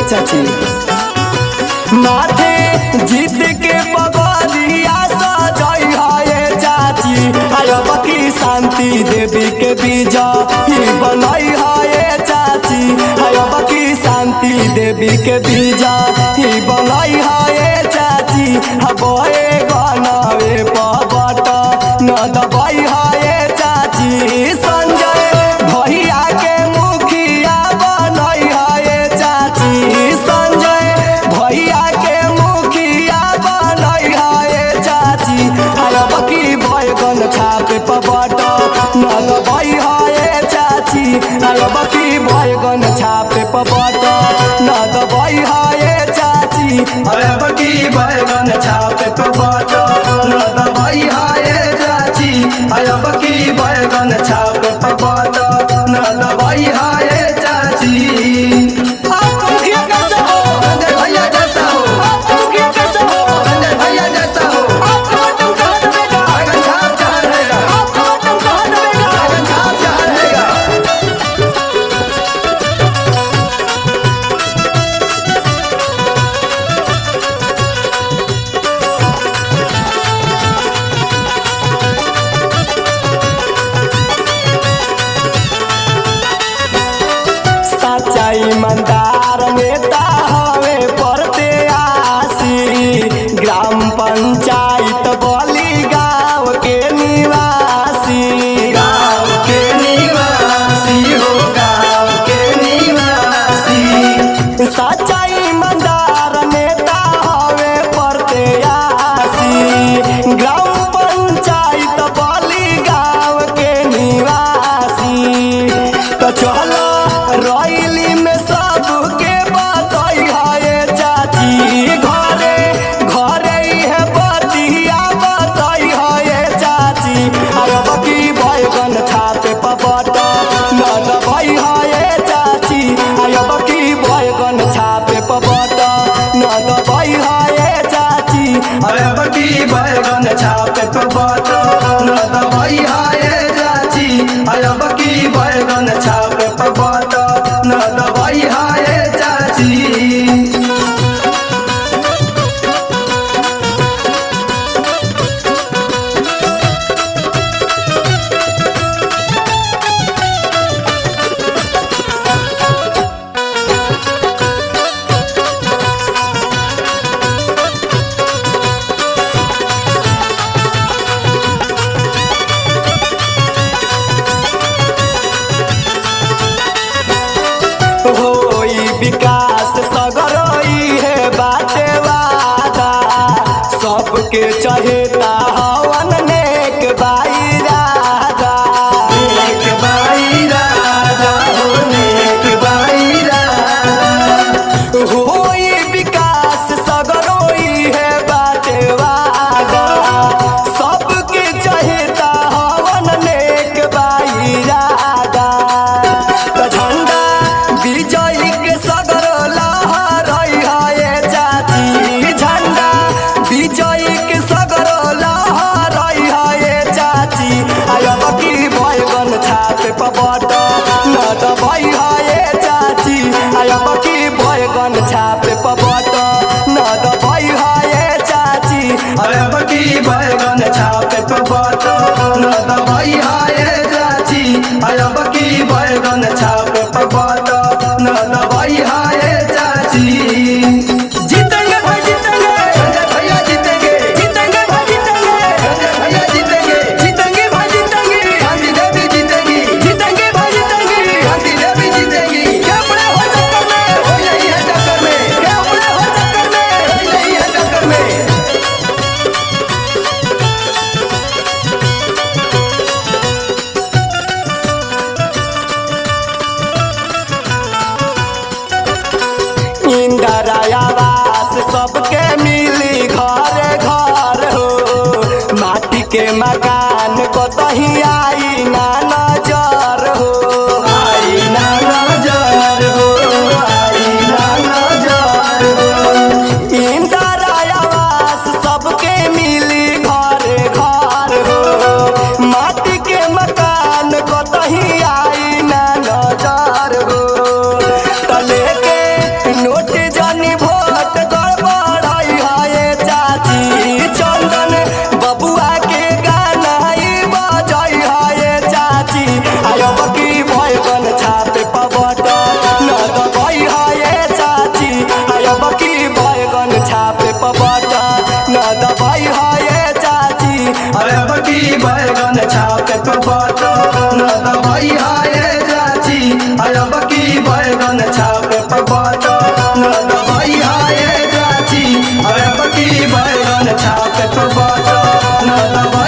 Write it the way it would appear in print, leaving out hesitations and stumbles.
चाची माथे जीत के पगड़िया सजई है चाची अब की शांति देवी के बीजा ही बनई है चाची अब की शांति देवी के बीजा ही बनई है चाची हबे गनवे पबट न दबई है चाची संजय भैया के मुखिया बनई है चाची संजय भैया के मुखिया बनई है चाची अब की बैगन छापे पबट न दबई है चाची अब की बैगन छापे पबट न दबई है चाची अब की बैगन छापे पबट न दबई है चाची अब की बैगन छापे पबट न दबई है चाची संजय भैया जैसा हो संजय भैया जैसा हो बैगन छाप चढ़ेगा बैगन छाप चढ़ेगा सच्चाई ईमानदार नेता हवे परते आसी ग्राम पंचायत बली गाँव के निवासी हो गाँव के निवासी सच्चाई ईमानदार नेता हवे परते आसी ग्राम पंचायत बली गाँव के निवासी तो चलो रैली में सबके बतई है चाची घरे घरे है बतिया बतई है चाची अब की बैगन छापे पबट न दबई है चाची अब की बैगन छापे पबट न दबई है चाची अब की बैगन छापे पबट न दबई है चाची अब की बैगन छापे पबट न दबई है चाची होई विकास सगरोई है बाटे वादा सबके चहेता हवन नेक बाई राजा हो नेक बाई राजा होई विकास सगरोई है बाटे वादा सबके चहेता हवन नेक बाई राजा झंडा विजय के सगर लहराई है चाची झंडा विजय के सगर लहराई है चाची अब की बैगन छापे पबट न दबई है चाची अब की बैगन छापे पबट न दबई है चाची अब की बैगन छापे पबट न दबई है चाची अब की बैगन छापे पबट न दबई है चाची जीतेंगे भाई जीतेंगे संजय भैया जीतेंगे जीतेंगे भाई जीतेंगे संजय भैया जीतेंगे जीतेंगे भाई जीतेंगे गांधी देवी जीतेंगी जीतेंगे भाई जीतेंगे गांधी देवी जीतेंगी क्या बड़े हो चक्कर में हो यही है चक्कर में क्या बड़े हो चक्कर में हो यही है चक्कर में इंदिरा आवास सबके मिली घर घर हो माटी के मकान को तही आई ना नजर हो आई ना नजर हो आई ना नजर हो इंदिरा आवास सबके मिली घर घर हो माटी के मकान को तही आई ना नजर हो तले के नोट छापे पे बटन दबाई हाय चाची अब की बैगन छापे पे बटन दबाई हाय चाची अब की बैगन छापे पे बटन दबाई